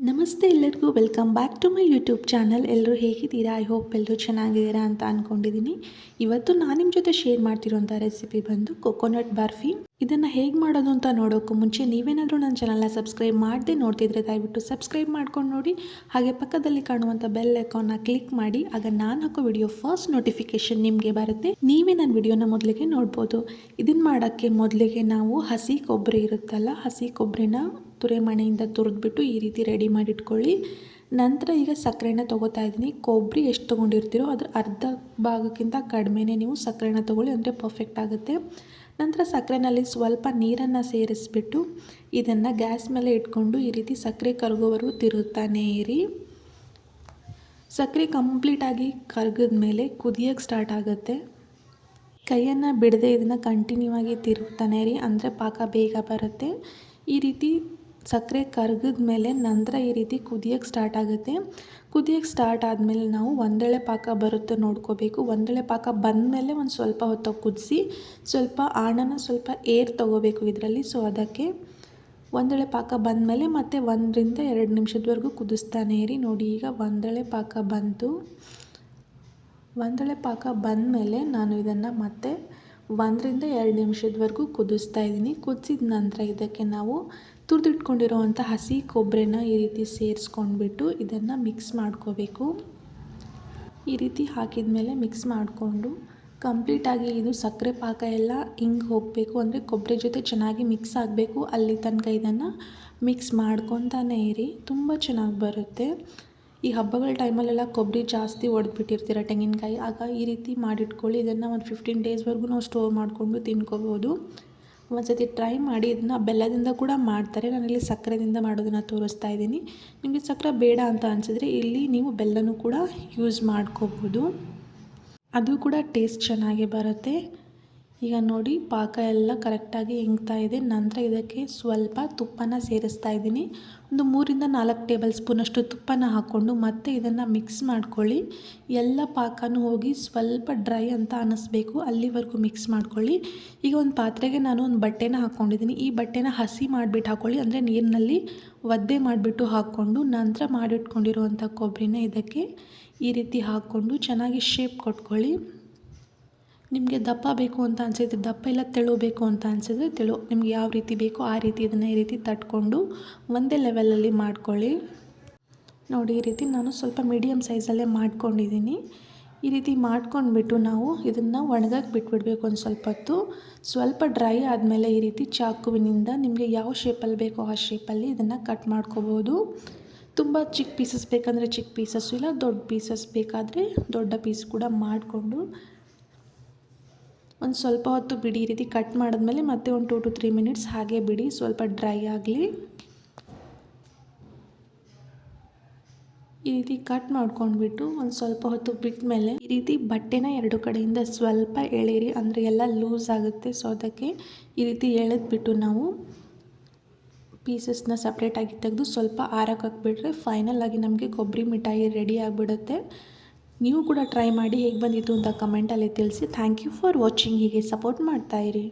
ನಮಸ್ತೆ ಎಲ್ಲರಿಗೂ welcome back to my YouTube channel. ಎಲ್ಲರೂ ಹೇಗಿದ್ದೀರಾ? ಐ ಹೋಪ್ ಎಲ್ಲರೂ ಚೆನ್ನಾಗಿದ್ದೀರಾ ಅಂತ ಅಂದ್ಕೊಂಡಿದ್ದೀನಿ. ಇವತ್ತು ನಾನು ನಿಮ್ಮ ಜೊತೆ ಶೇರ್ ಮಾಡ್ತಿರೋಂಥ ರೆಸಿಪಿ ಬಂದು ಕೊಕೊನಟ್ ಬರ್ಫಿ. ಇದನ್ನು ಹೇಗೆ ಮಾಡೋದು ಅಂತ ನೋಡೋಕ್ಕೂ ಮುಂಚೆ ನೀವೇನಾದರೂ ನನ್ನ ಚಾನಲ್ನ ಸಬ್ಸ್ಕ್ರೈಬ್ ಮಾಡದೆ ನೋಡ್ತಿದ್ರೆ ದಯವಿಟ್ಟು ಸಬ್ಸ್ಕ್ರೈಬ್ ಮಾಡ್ಕೊಂಡು ನೋಡಿ. ಹಾಗೆ ಪಕ್ಕದಲ್ಲಿ ಕಾಣುವಂಥ ಬೆಲ್ ಐಕಾನ್ನ ಕ್ಲಿಕ್ ಮಾಡಿ. ಆಗ ನಾನು ಹಾಕೋ ವಿಡಿಯೋ ಫಸ್ಟ್ ನೋಟಿಫಿಕೇಶನ್ ನಿಮಗೆ ಬರುತ್ತೆ. ನೀವೇ ನನ್ನ ವಿಡಿಯೋನ ಮೊದಲಿಗೆ ನೋಡ್ಬೋದು. ಇದನ್ನು ಮಾಡೋಕ್ಕೆ ಮೊದಲಿಗೆ ನಾವು ಹಸಿ ಕೊಬ್ಬರಿ ಇರುತ್ತಲ್ಲ, ಹಸಿ ಕೊಬ್ಬರಿನ ತುರೆಮಣೆಯಿಂದ ತುರಿದ್ಬಿಟ್ಟು ಈ ರೀತಿ ರೆಡಿ ಮಾಡಿಟ್ಕೊಳ್ಳಿ. ನಂತರ ಈಗ ಸಕ್ಕರೆನ ತೊಗೋತಾ ಇದ್ದೀನಿ. ಕೊಬ್ಬರಿ ಎಷ್ಟು ತೊಗೊಂಡಿರ್ತೀರೋ ಅದ್ರ ಅರ್ಧ ಭಾಗಕ್ಕಿಂತ ಕಡಿಮೆನೇ ನೀವು ಸಕ್ಕರೆನ ತೊಗೊಳ್ಳಿ, ಅಂದರೆ ಪರ್ಫೆಕ್ಟ್ ಆಗುತ್ತೆ. ನಂತರ ಸಕ್ಕರೆನಲ್ಲಿ ಸ್ವಲ್ಪ ನೀರನ್ನು ಸೇರಿಸ್ಬಿಟ್ಟು ಇದನ್ನು ಗ್ಯಾಸ್ ಮೇಲೆ ಇಟ್ಕೊಂಡು ಈ ರೀತಿ ಸಕ್ಕರೆ ಕರಗೋವರೆಗೂ ತಿರುಗ್ತಾನೇ ಇರಿ. ಸಕ್ಕರೆ ಕಂಪ್ಲೀಟಾಗಿ ಕರಗಿದ ಮೇಲೆ ಕುದಿಯೋಕ್ಕೆ ಸ್ಟಾರ್ಟ್ ಆಗುತ್ತೆ. ಕೈಯನ್ನು ಬಿಡದೆ ಇದನ್ನು ಕಂಟಿನ್ಯೂ ಆಗಿ ತಿರುಗ್ತಾನೆ ಇರಿ, ಅಂದರೆ ಪಾಕ ಬೇಗ ಬರುತ್ತೆ. ಈ ರೀತಿ ಸಕ್ಕರೆ ಕರಗಿದ ಮೇಲೆ ನಂತರ ಈ ರೀತಿ ಕುದಿಯೋಕ್ಕೆ ಸ್ಟಾರ್ಟ್ ಆಗುತ್ತೆ. ಕುದಿಯೋಕ್ಕೆ ಸ್ಟಾರ್ಟ್ ಆದಮೇಲೆ ನಾವು ಒಂದೆಳೆ ಪಾಕ ಬರುತ್ತೆ ನೋಡ್ಕೋಬೇಕು. ಒಂದೆಳೆ ಪಾಕ ಬಂದಮೇಲೆ ಒಂದು ಸ್ವಲ್ಪ ಹೊತ್ತು ಕುದಿಸಿ ಸ್ವಲ್ಪ ಆಣನ ಸ್ವಲ್ಪ ಏರ್ ತೊಗೋಬೇಕು ಇದರಲ್ಲಿ. ಸೊ ಅದಕ್ಕೆ ಒಂದೆಳೆ ಪಾಕ ಬಂದಮೇಲೆ ಮತ್ತೆ 1 ರಿಂದ 2 ನಿಮಿಷದವರೆಗೂ ಕುದಿಸ್ತಾನೆ ಇರಿ. ನೋಡಿ, ಈಗ ಒಂದೆಳೆ ಪಾಕ ಬಂತು. ಒಂದೆಳೆ ಪಾಕ ಬಂದಮೇಲೆ ನಾನು ಇದನ್ನು ಮತ್ತೆ 1 ರಿಂದ 2 ನಿಮಿಷದವರೆಗೂ ಕುದಿಸ್ತಾ ಇದ್ದೀನಿ. ಕುದಿಸಿದ ನಂತರ ಇದಕ್ಕೆ ನಾವು ತುರಿದಿಟ್ಕೊಂಡಿರೋವಂಥ ಹಸಿ ಕೊಬ್ಬರಿನ ಈ ರೀತಿ ಸೇರಿಸ್ಕೊಂಡ್ಬಿಟ್ಟು ಇದನ್ನು ಮಿಕ್ಸ್ ಮಾಡ್ಕೋಬೇಕು. ಈ ರೀತಿ ಹಾಕಿದ ಮೇಲೆ ಮಿಕ್ಸ್ ಮಾಡಿಕೊಂಡು ಕಂಪ್ಲೀಟಾಗಿ ಇದು ಸಕ್ಕರೆ ಪಾಕ ಎಲ್ಲ ಹಿಂಗೆ ಹೋಗಬೇಕು, ಅಂದರೆ ಕೊಬ್ಬರಿ ಜೊತೆ ಚೆನ್ನಾಗಿ ಮಿಕ್ಸ್ ಆಗಬೇಕು. ಅಲ್ಲಿ ತನಕ ಇದನ್ನು ಮಿಕ್ಸ್ ಮಾಡ್ಕೊತಾನೆ ಇರಿ. ತುಂಬ ಚೆನ್ನಾಗಿ ಬರುತ್ತೆ. ಈ ಹಬ್ಬಗಳ ಟೈಮಲ್ಲೆಲ್ಲ ಕೊಬ್ಬರಿ ಜಾಸ್ತಿ ಒಡೆದ್ಬಿಟ್ಟಿರ್ತೀರ, ತೆಂಗಿನಕಾಯಿ, ಆಗ ಈ ರೀತಿ ಮಾಡಿಟ್ಕೊಳ್ಳಿ. ಇದನ್ನು ಒಂದು 15 ಡೇಸ್ವರೆಗೂ ನಾವು ಸ್ಟೋರ್ ಮಾಡಿಕೊಂಡು ತಿನ್ಕೋಬೋದು. ಒಂದ್ಸತಿ ಟ್ರೈ ಮಾಡಿ. ಇದನ್ನು ಬೆಲ್ಲದಿಂದ ಕೂಡ ಮಾಡ್ತಾರೆ. ನಾನಿಲ್ಲಿ ಸಕ್ಕರೆದಿಂದ ಮಾಡೋದನ್ನು ತೋರಿಸ್ತಾ ಇದ್ದೀನಿ. ನಿಮಗೆ ಸಕ್ಕರೆ ಬೇಡ ಅಂತ ಅನಿಸಿದ್ರೆ ಇಲ್ಲಿ ನೀವು ಬೆಲ್ಲನೂ ಕೂಡ ಯೂಸ್ ಮಾಡ್ಕೋಬೋದು, ಅದು ಕೂಡ ಟೇಸ್ಟ್ ಚೆನ್ನಾಗಿ ಬರುತ್ತೆ. ಈಗ ನೋಡಿ, ಪಾಕ ಎಲ್ಲ ಕರೆಕ್ಟಾಗಿ ಇಂಗ್ತಾ ಇದೆ. ನಂತರ ಇದಕ್ಕೆ ಸ್ವಲ್ಪ ತುಪ್ಪನ ಸೇರಿಸ್ತಾ ಇದ್ದೀನಿ. ಒಂದು 3 ರಿಂದ 4 ಟೇಬಲ್ ಸ್ಪೂನಷ್ಟು ತುಪ್ಪನ ಹಾಕ್ಕೊಂಡು ಮತ್ತೆ ಇದನ್ನು ಮಿಕ್ಸ್ ಮಾಡ್ಕೊಳ್ಳಿ. ಎಲ್ಲ ಪಾಕನೂ ಹೋಗಿ ಸ್ವಲ್ಪ ಡ್ರೈ ಅಂತ ಅನ್ನಿಸ್ಬೇಕು, ಅಲ್ಲಿವರೆಗೂ ಮಿಕ್ಸ್ ಮಾಡ್ಕೊಳ್ಳಿ. ಈಗ ಒಂದು ಪಾತ್ರೆಗೆ ನಾನು ಒಂದು ಬಟ್ಟೆನ ಹಾಕ್ಕೊಂಡಿದ್ದೀನಿ. ಈ ಬಟ್ಟೆನ ಹಸಿ ಮಾಡಿಬಿಟ್ಟು ಹಾಕ್ಕೊಳ್ಳಿ, ಅಂದರೆ ನೀರಿನಲ್ಲಿ ಒದ್ದೆ ಮಾಡಿಬಿಟ್ಟು ಹಾಕ್ಕೊಂಡು ನಂತರ ಮಾಡಿಟ್ಕೊಂಡಿರುವಂಥ ಕೊಬ್ಬರಿನ ಇದಕ್ಕೆ ಈ ರೀತಿ ಹಾಕ್ಕೊಂಡು ಚೆನ್ನಾಗಿ ಶೇಪ್ ಕೊಟ್ಕೊಳ್ಳಿ. ನಿಮಗೆ ದಪ್ಪ ಬೇಕು ಅಂತ ಅನಿಸಿದ್ರೆ ದಪ್ಪ, ಇಲ್ಲ ತೆಳು ಬೇಕು ಅಂತ ಅನಿಸಿದ್ರೆ ತೆಳು, ನಿಮ್ಗೆ ಯಾವ ರೀತಿ ಬೇಕೋ ಆ ರೀತಿ ಇದನ್ನು ಈ ರೀತಿ ತಟ್ಕೊಂಡು ಒಂದೇ ಲೆವೆಲಲ್ಲಿ ಮಾಡ್ಕೊಳ್ಳಿ. ನೋಡಿ, ಈ ರೀತಿ ನಾನು ಸ್ವಲ್ಪ ಮೀಡಿಯಮ್ ಸೈಜಲ್ಲೇ ಮಾಡ್ಕೊಂಡಿದ್ದೀನಿ. ಈ ರೀತಿ ಮಾಡ್ಕೊಂಡ್ಬಿಟ್ಟು ನಾವು ಇದನ್ನು ಒಣಗಕ್ಕೆ ಬಿಟ್ಬಿಡಬೇಕು ಒಂದು ಸ್ವಲ್ಪ ಹೊತ್ತು. ಸ್ವಲ್ಪ ಡ್ರೈ ಆದಮೇಲೆ ಈ ರೀತಿ ಚಾಕುವಿನಿಂದ ನಿಮಗೆ ಯಾವ ಶೇಪಲ್ಲಿ ಬೇಕೋ ಆ ಶೇಪಲ್ಲಿ ಇದನ್ನು ಕಟ್ ಮಾಡ್ಕೋಬೋದು. ತುಂಬ ಚಿಕ್ಕ ಪೀಸಸ್ ಬೇಕಂದರೆ ಚಿಕ್ಕ ಪೀಸಸ್ಸು, ಇಲ್ಲ ದೊಡ್ಡ ಪೀಸಸ್ ಬೇಕಾದರೆ ದೊಡ್ಡ ಪೀಸ್ ಕೂಡ ಮಾಡಿಕೊಂಡು ಒಂದು ಸ್ವಲ್ಪ ಹೊತ್ತು ಬಿಡಿ. ಈ ರೀತಿ ಕಟ್ ಮಾಡಿದ್ಮೇಲೆ ಮತ್ತೆ ಒಂದು 2 to 3 ಮಿನಿಟ್ಸ್ ಹಾಗೆ ಬಿಡಿ, ಸ್ವಲ್ಪ ಡ್ರೈ ಆಗಲಿ. ಈ ರೀತಿ ಕಟ್ ಮಾಡ್ಕೊಂಡ್ಬಿಟ್ಟು ಒಂದು ಸ್ವಲ್ಪ ಹೊತ್ತು ಬಿಟ್ಟ ಮೇಲೆ ಈ ರೀತಿ ಬಟ್ಟೆನ 2 ಕಡೆಯಿಂದ ಸ್ವಲ್ಪ ಎಳೀರಿ, ಅಂದರೆ ಎಲ್ಲ ಲೂಸ್ ಆಗುತ್ತೆ. ಸೊ ಅದಕ್ಕೆ ಈ ರೀತಿ ಎಳೆದ್ಬಿಟ್ಟು ನಾವು ಪೀಸಸ್ನ ಸಪ್ರೇಟಾಗಿ ತೆಗೆದು ಸ್ವಲ್ಪ ಆರಕ್ಕೆ ಹಾಕ್ಬಿಟ್ರೆ ಫೈನಲ್ ಆಗಿ ನಮಗೆ ಕೊಬ್ಬರಿ ಮಿಠಾಯಿ ರೆಡಿ ಆಗಿಬಿಡುತ್ತೆ. ನೀವು ಕೂಡ ಟ್ರೈ ಮಾಡಿ ಹೇಗೆ ಬಂದಿತ್ತು ಅಂತ ಕಮೆಂಟಲ್ಲಿ ತಿಳಿಸಿ. Thank you for watching. ಹೀಗೆ ಸಪೋರ್ಟ್ ಮಾಡ್ತಾಯಿರಿ.